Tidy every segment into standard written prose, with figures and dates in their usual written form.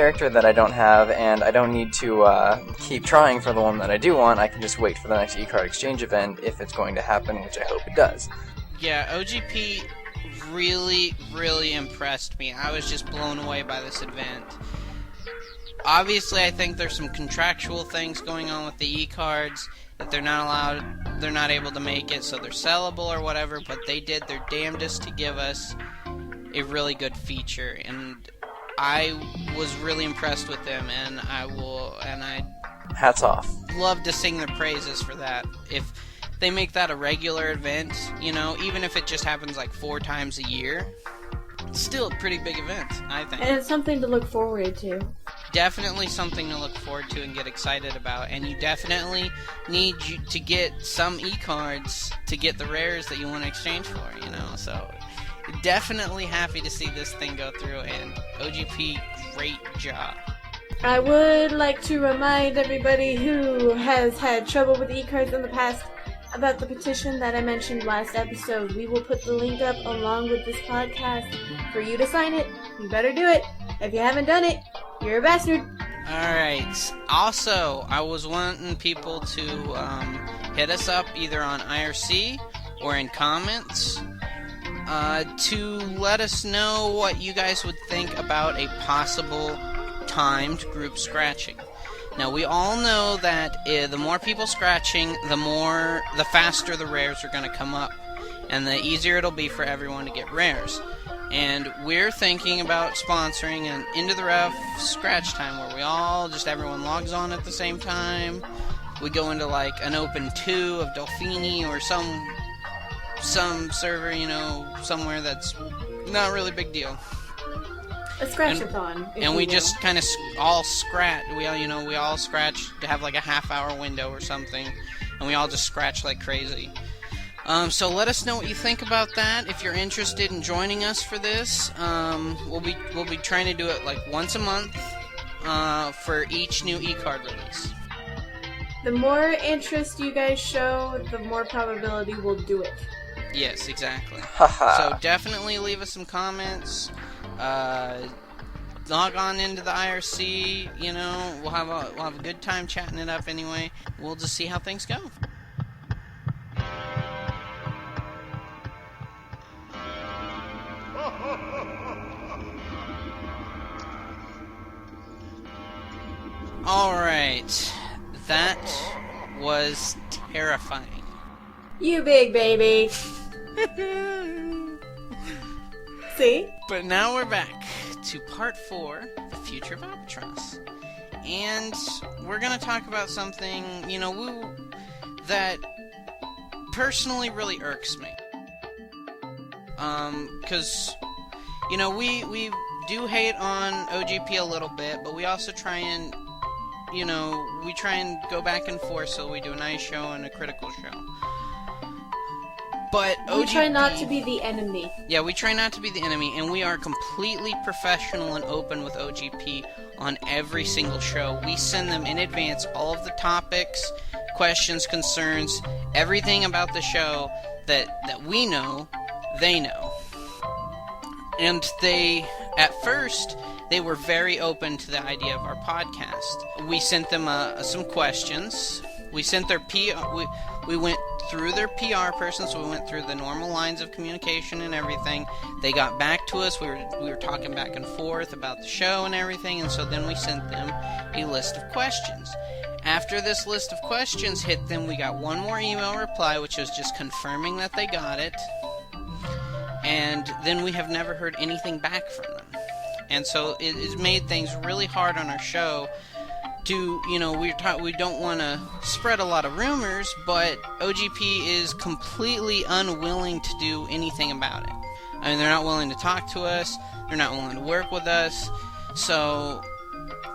character that I don't have, and I don't need to keep trying for the one that I do want. I can just wait for the next e-card exchange event if it's going to happen, which I hope it does. Yeah, OGP really, really impressed me. I was just blown away by this event. Obviously, I think there's some contractual things going on with the e-cards, that they're not able to make it, so they're sellable or whatever, but they did their damnedest to give us a really good feature, and I was really impressed with them, and I hats off. Love to sing their praises for that. If they make that a regular event, even if it just happens like 4 times a year, it's still a pretty big event, I think. And it's something to look forward to. Definitely something to look forward to and get excited about, and you definitely need to get some e-cards to get the rares that you want to exchange for, so definitely happy to see this thing go through, and OGP, great job. I would like to remind everybody who has had trouble with e-cards in the past about the petition that I mentioned last episode. We will put the link up along with this podcast for you to sign it. You better do it. If you haven't done it, you're a bastard. Alright, also, I was wanting people to hit us up either on IRC or in comments to let us know what you guys would think about a possible timed group scratching. Now, we all know that the more people scratching, the faster the rares are going to come up, and the easier it'll be for everyone to get rares. And we're thinking about sponsoring an IntoTheRough scratch time where everyone logs on at the same time. We go into like an open 2 of Delphini or some server, somewhere that's not really big deal. A scratch-a-thon. And we just kind of all scratch. We all scratch to have like a half-hour window or something, and we all just scratch like crazy. So let us know what you think about that. If you're interested in joining us for this, we'll be trying to do it like once a month for each new e-card release. The more interest you guys show, the more probability we'll do it. Yes, exactly. So definitely leave us some comments. Log on into the IRC. We'll have a good time chatting it up anyway. We'll just see how things go. Alright, that was terrifying. You big baby. See? But now we're back to part 4, the future of Albatross. And we're going to talk about something, that personally really irks me. Because, we do hate on OGP a little bit, but we also try and go back and forth, so we do a nice show and a critical show. But OGP, we try not to be the enemy. Yeah, we try not to be the enemy, and we are completely professional and open with OGP on every single show. We send them in advance all of the topics, questions, concerns, everything about the show that we know, they know. And at first, they were very open to the idea of our podcast. We sent them some questions. We sent their we went through their PR person, so we went through the normal lines of communication and everything. They got back to us. We were talking back and forth about the show and everything, and so then we sent them a list of questions. After this list of questions hit them, we got one more email reply, which was just confirming that they got it. And then we have never heard anything back from them. And so it has made things really hard on our show to, we don't want to spread a lot of rumors, but OGP is completely unwilling to do anything about it. I mean, they're not willing to talk to us, they're not willing to work with us, so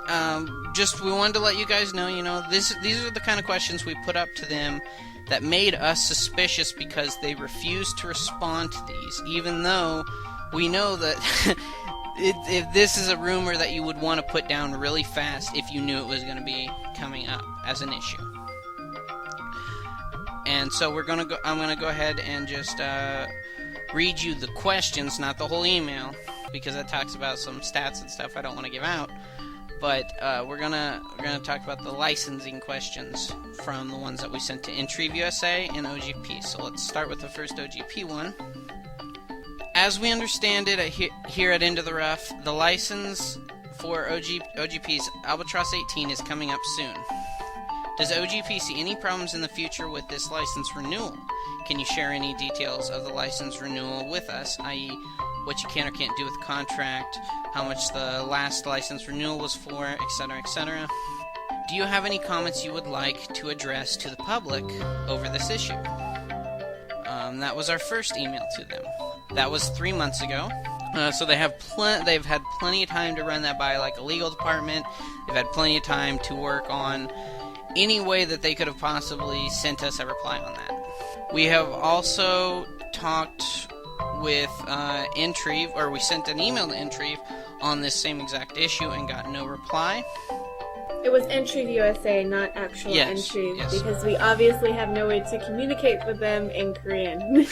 we wanted to let you guys know, these are the kind of questions we put up to them that made us suspicious, because they refused to respond to these, even though we know that if this is a rumor that you would want to put down really fast if you knew it was going to be coming up as an issue. And so I'm going to go ahead and just read you the questions, not the whole email, because that talks about some stats and stuff I don't want to give out. But we're gonna talk about the licensing questions from the ones that we sent to Intrive USA and OGP. So let's start with the first OGP one. As we understand it here at IntoTheRough, the license for OGP's Albatross 18 is coming up soon. Does OGP see any problems in the future with this license renewal? Can you share any details of the license renewal with us, i.e. what you can or can't do with the contract, how much the last license renewal was for, etc., etc.? Do you have any comments you would like to address to the public over this issue? That was our first email to them. That was 3 months ago. So they've had plenty of time to run that by like a legal department. They've had plenty of time to work on any way that they could have possibly sent us a reply on that. We have also talked with Intrive, or we sent an email to Intrive on this same exact issue and got no reply. It was Intrive USA, not actual Intrive, because we obviously have no way to communicate with them in Korean.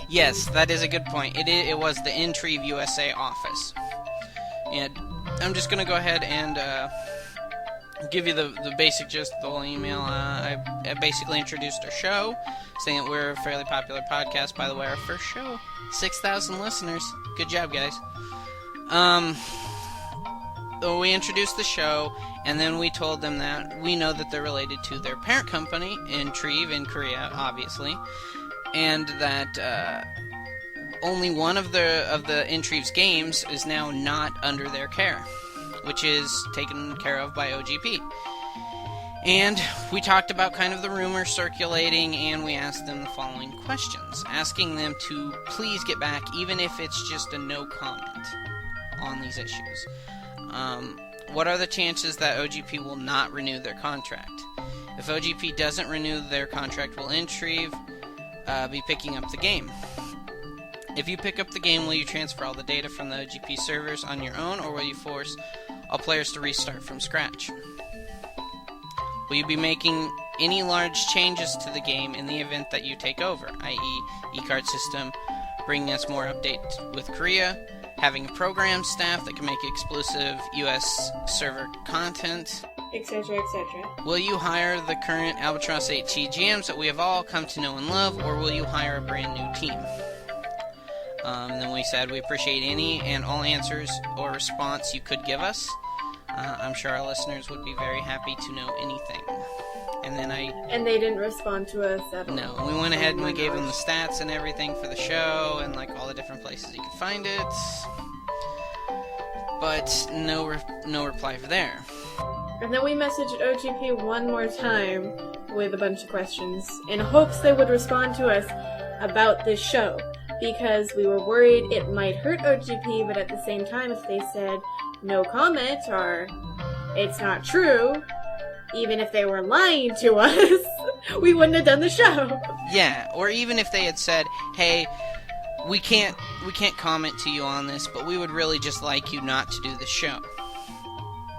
Yes, that is a good point. It was the Intrive USA office. And I'm just going to go ahead and give you the basic gist of the whole email. I basically introduced our show, saying that we're a fairly popular podcast. By the way, our first show, 6,000 listeners. Good job, guys. We introduced the show, and then we told them that we know that they're related to their parent company, Intrive, in Korea, obviously, and that only one of the Intrive's games is now not under their care, which is taken care of by OGP. And we talked about kind of the rumors circulating, and we asked them the following questions, asking them to please get back, even if it's just a no comment on these issues. What are the chances that OGP will not renew their contract? If OGP doesn't renew their contract, will Intrive be picking up the game? If you pick up the game, will you transfer all the data from the OGP servers on your own, or will you force all players to restart from scratch? Will you be making any large changes to the game in the event that you take over, i.e. e-card system, bringing us more updates with Korea, having a program staff that can make exclusive US server content, etc., etc. Will you hire the current Albatross 8 GMs that we have all come to know and love, or will you hire a brand new team? Then we said we appreciate any and all answers or response you could give us. I'm sure our listeners would be very happy to know anything. And they didn't respond to us at all. No, we went ahead and we gave them the stats and everything for the show and like all the different places you could find it. But no reply for there. And then we messaged OGP one more time with a bunch of questions in hopes they would respond to us about this show, because we were worried it might hurt OGP, but at the same time, if they said no comment or it's not true, even if they were lying to us, we wouldn't have done the show. Yeah, or even if they had said, hey, we can't comment to you on this, but we would really just like you not to do the show.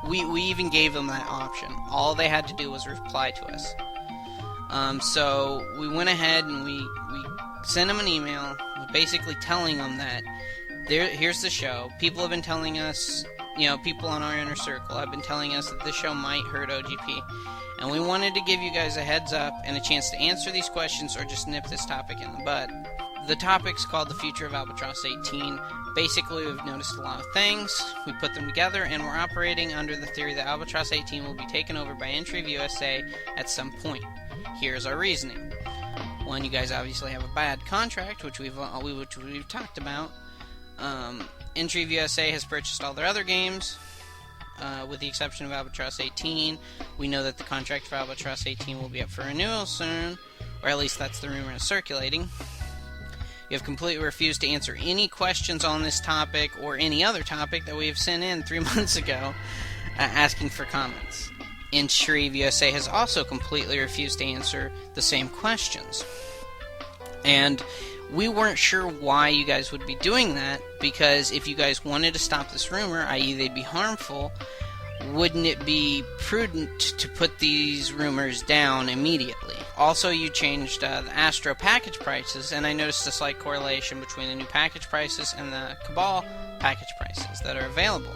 We even gave them that option. All they had to do was reply to us. So we went ahead and we sent them an email basically telling them that here's the show. People have been telling us, people on our inner circle have been telling us that this show might hurt OGP. And we wanted to give you guys a heads up and a chance to answer these questions or just nip this topic in the bud. The topic's called The Future of Albatross 18. Basically, we've noticed a lot of things. We put them together, and we're operating under the theory that Albatross 18 will be taken over by Intrive USA at some point. Here's our reasoning. One, you guys obviously have a bad contract, which we've talked about. Intrive USA has purchased all their other games, with the exception of Albatross 18. We know that the contract for Albatross 18 will be up for renewal soon, or at least that's the rumor circulating. You have completely refused to answer any questions on this topic or any other topic that we have sent in 3 months ago asking for comments. Intrive USA has also completely refused to answer the same questions. And we weren't sure why you guys would be doing that, because if you guys wanted to stop this rumor, i.e. they'd be harmful, wouldn't it be prudent to put these rumors down immediately? Also, you changed the Astro package prices, and I noticed a slight correlation between the new package prices and the Cabal package prices that are available.